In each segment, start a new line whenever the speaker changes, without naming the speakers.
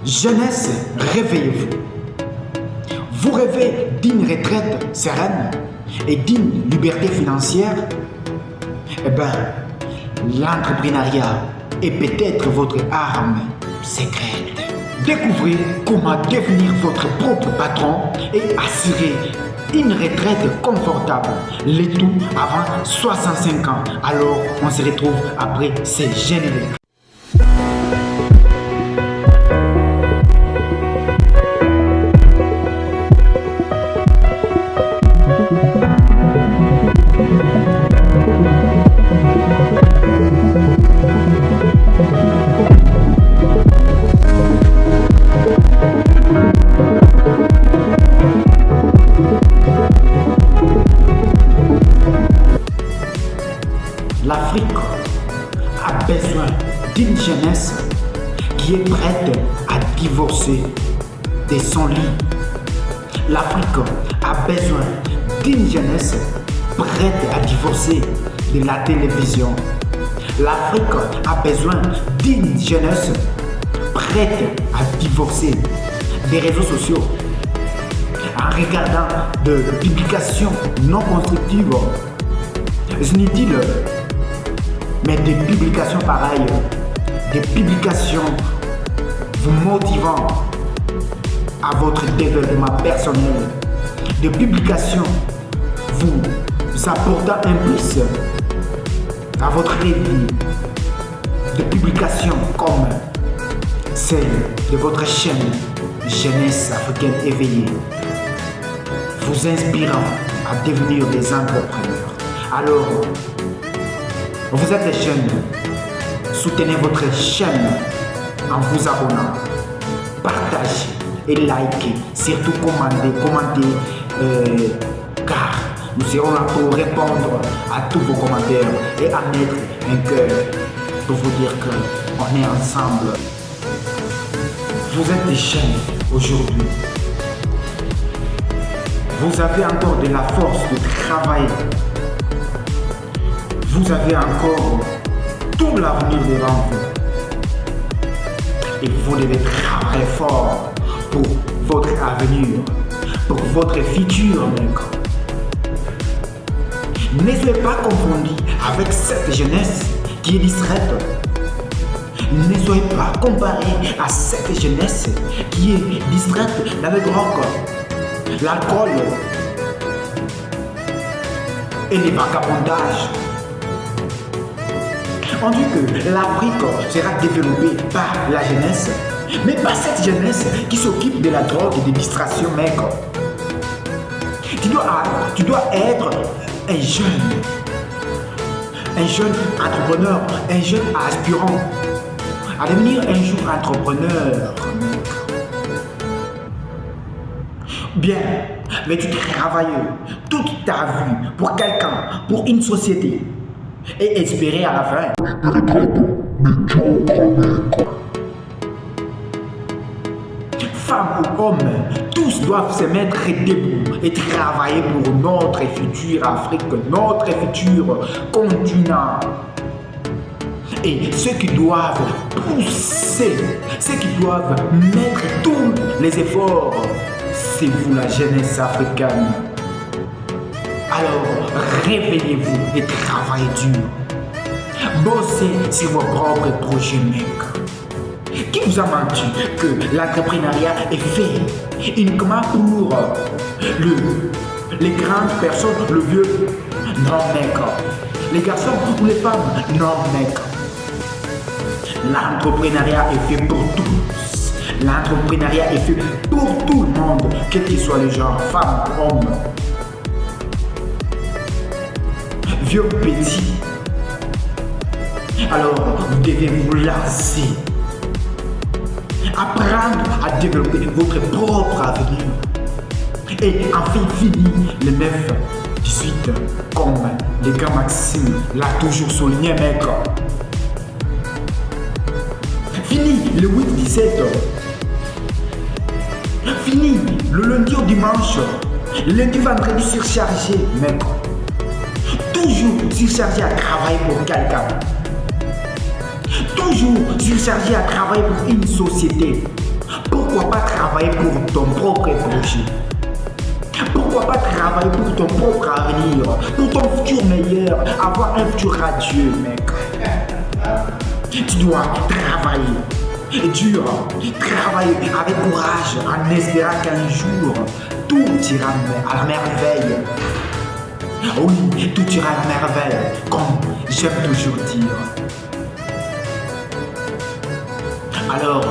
Jeunesse, réveillez-vous. Vous rêvez d'une retraite sereine et d'une liberté financière? Eh bien, l'entrepreneuriat est peut-être votre arme secrète. Découvrez comment devenir votre propre patron et assurer une retraite confortable, le tout avant 65 ans. Alors, on se retrouve après ces génériques. L'Afrique a besoin d'une jeunesse qui est prête à divorcer de son lit. L'Afrique a besoin d'une jeunesse prête à divorcer de la télévision. L'Afrique a besoin d'une jeunesse prête à divorcer des réseaux sociaux en regardant de publications non constructives, inutiles, mais des publications pareilles, des publications vous motivant à votre développement personnel, des publications vous apportant un plus à votre vie, des publications comme celle de votre chaîne Jeunesse africaine éveillée, vous inspirant à devenir des entrepreneurs. Alors, vous êtes jeune, soutenez votre chaîne en vous abonnant, partagez et likez, surtout commentez, car nous serons là pour répondre à tous vos commentaires et à mettre un cœur pour vous dire qu'on est ensemble. Vous êtes jeune aujourd'hui, vous avez encore de la force de travailler. Vous avez encore tout l'avenir devant vous. Et vous devez travailler fort pour votre avenir, pour votre futur, mec. Ne soyez pas confondu avec cette jeunesse qui est distraite. Ne soyez pas comparé à cette jeunesse qui est distraite dans le drogue, l'alcool et les vagabondages. On dit que l'Afrique sera développée par la jeunesse, mais pas cette jeunesse qui s'occupe de la drogue et des distractions, mec. Tu dois être un jeune entrepreneur, un jeune aspirant à devenir un jour entrepreneur, mec. Bien, mais tu travailles toute ta vie pour quelqu'un, pour une société, et espérer à la fin. Femmes ou hommes, tous doivent se mettre debout et travailler pour notre future Afrique, notre futur continent. Et ceux qui doivent pousser, ceux qui doivent mettre tous les efforts, c'est vous, la jeunesse africaine. Alors, réveillez-vous et travaillez dur. Bossez sur vos propres projets, mec. Qui vous a menti que l'entrepreneuriat est fait uniquement pour les grandes personnes, le vieux? Non, mec. Les garçons ou les femmes? Non, mec. L'entrepreneuriat est fait pour tous. L'entrepreneuriat est fait pour tout le monde, quel qu'il soit le genre, femme, homme. Vieux petit. Alors, vous devez vous lancer. Apprendre à développer votre propre avenir. Et enfin, fini le 9-18, comme le gars Maxime l'a toujours souligné, mec. Fini le 8-17. Fini le lundi au dimanche. Lundi, vendredi surchargé, mec. Toujours surchargé à travailler pour quelqu'un. Toujours surchargé à travailler pour une société. Pourquoi pas travailler pour ton propre projet? Pourquoi pas travailler pour ton propre avenir, pour ton futur meilleur, avoir un futur radieux, mec? Tu dois travailler dur, travailler avec courage, en espérant qu'un jour, tout ira à la merveille. Oui, tout ira à la merveille, comme j'aime toujours dire. Alors,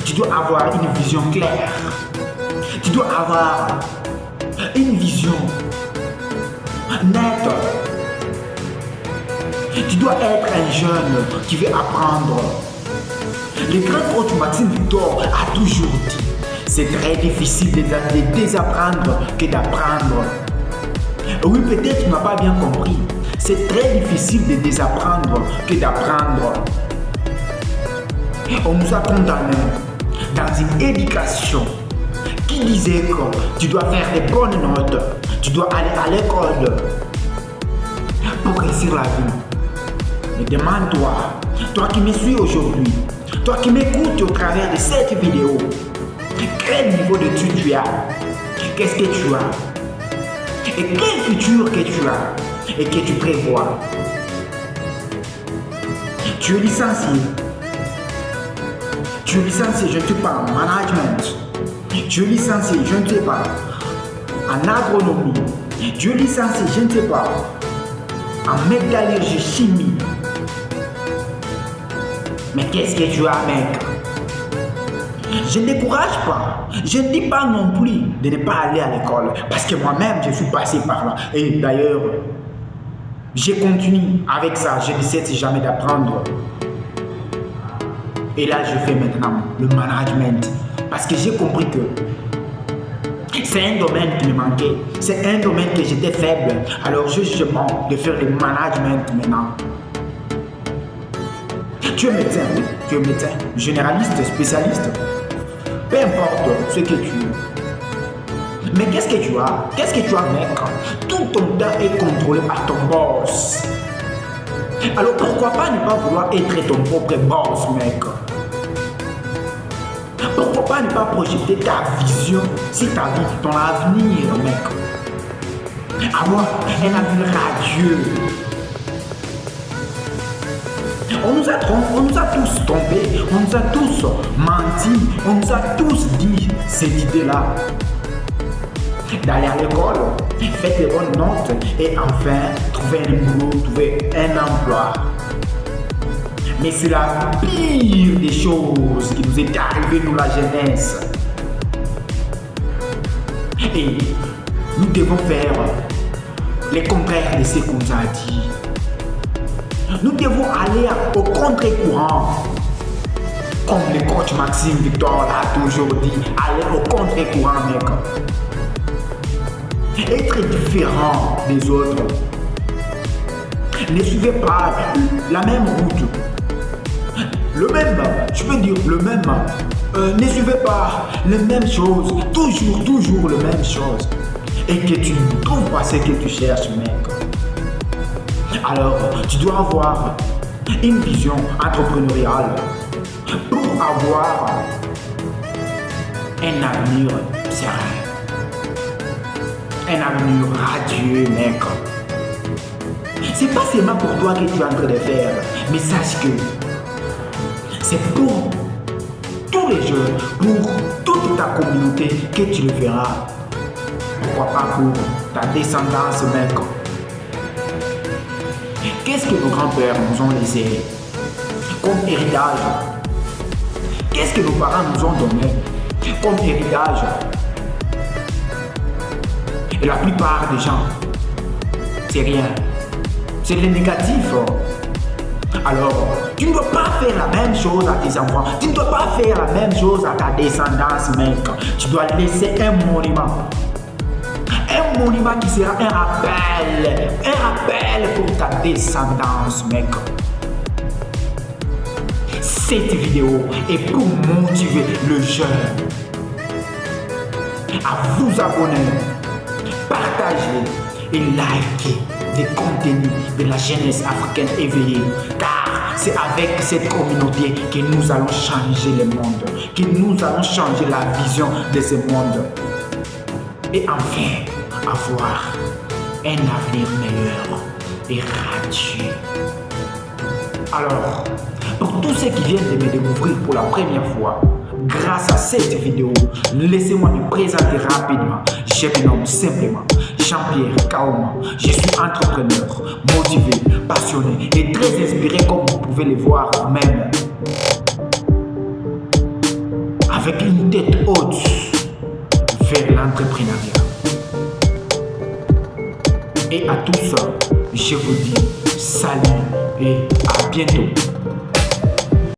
tu dois avoir une vision claire. Tu dois avoir une vision nette. Tu dois être un jeune qui veut apprendre. Le grand coach Maxime Victor a toujours dit, c'est très difficile de désapprendre que d'apprendre. Oui, peut-être tu n'as pas bien compris. C'est très difficile de désapprendre que d'apprendre. On nous a condamnés dans une éducation qui disait que tu dois faire des bonnes notes, tu dois aller à l'école pour réussir la vie. Mais demande-toi, toi qui me suis aujourd'hui, toi qui m'écoutes au travers de cette vidéo, quel niveau d'études tu as? Qu'est-ce que tu as? Et quel futur que tu as et que tu prévois? Tu es licencié. Tu es licencié, je ne sais pas, en management. Tu es licencié, je ne sais pas, en agronomie. Tu es licencié, je ne sais pas, en métallurgie, chimie. Mais qu'est-ce que tu as, mec? Je ne décourage pas. Je ne dis pas non plus de ne pas aller à l'école. Parce que moi-même, je suis passé par là. Et d'ailleurs, je continue avec ça. Je ne cesse jamais d'apprendre. Et là, je fais maintenant le management. Parce que j'ai compris que c'est un domaine qui me manquait. C'est un domaine que j'étais faible. Alors, justement, de faire le management maintenant. Tu es médecin, oui. Tu es médecin, généraliste, spécialiste. Peu importe ce que tu es. Mais qu'est-ce que tu as? Qu'est-ce que tu as, mec? Tout ton temps est contrôlé par ton boss. Alors pourquoi pas ne pas vouloir être ton propre boss, mec? Pourquoi pas ne pas projeter ta vision sur ta vie, ton avenir, mec? Avoir un avenir radieux. On nous a tous trompés, on nous a tous menti, on nous a tous dit cette idée-là. D'aller à l'école, faire les bonnes notes et enfin trouver un boulot, trouver un emploi. Mais c'est la pire des choses qui nous est arrivée, nous la jeunesse. Et nous devons faire le contraire de ce qu'on nous a dit. Nous devons aller au contre-courant. Comme le coach Maxime Victor l'a toujours dit, aller au contre-courant, mec. Être différent des autres. Ne suivez pas la même route. Le même, je peux dire le même. Ne suivez pas les mêmes choses. Toujours les mêmes choses. Et que tu ne trouves pas ce que tu cherches, mec. Alors, tu dois avoir une vision entrepreneuriale pour avoir un avenir serein. Un avenir radieux, mec. C'est pas seulement pour toi que tu es en train de faire, mais sache que c'est pour tous les jeunes, pour toute ta communauté que tu le feras. Pourquoi pas pour ta descendance, mec. Qu'est-ce que nos grands-pères nous ont laissé comme héritage? Qu'est-ce que nos parents nous ont donné comme héritage? Et la plupart des gens, c'est rien. C'est le négatif. Alors, tu ne dois pas faire la même chose à tes enfants. Tu ne dois pas faire la même chose à ta descendance, mec. Tu dois laisser un monument. Un monument qui sera un rappel pour ta descendance, mec. Cette vidéo est pour motiver le jeune à vous abonner, partager et liker des contenus de la jeunesse africaine éveillée. Car c'est avec cette communauté que nous allons changer le monde, que nous allons changer la vision de ce monde et enfin avoir un avenir meilleur et radieux. Alors, pour tous ceux qui viennent de me découvrir pour la première fois, grâce à cette vidéo, laissez-moi me présenter rapidement. Je me nomme simplement Jean-Pierre Kaoma. Je suis entrepreneur, motivé, passionné et très inspiré comme vous pouvez le voir vous-même. Avec une tête haute vers l'entrepreneuriat. Et à tous, je vous dis salut et à bientôt.